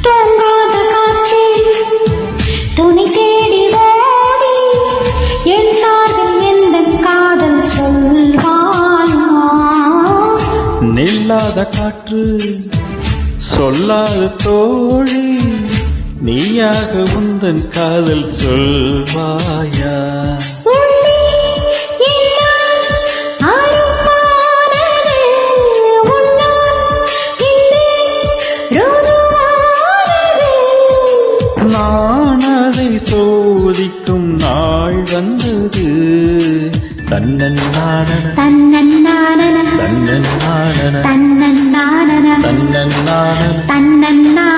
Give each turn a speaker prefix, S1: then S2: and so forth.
S1: தூங்காத காட்சி துணை தேடி ஓடி என் காதல் எந்த காதல் சொல்வாயா
S2: நில்லாத காற்று சொல்லாத தோழி நீயாக உந்தன் காதல் சொல்வாயா நான் அதை சோதிக்கும் நாள் வந்தது தன்னன்னானன
S1: தன்னன்னானன
S2: தன்னன்னானன
S1: தன்னன்னானன
S2: தன்னன்னானன
S1: தன்னன்னானன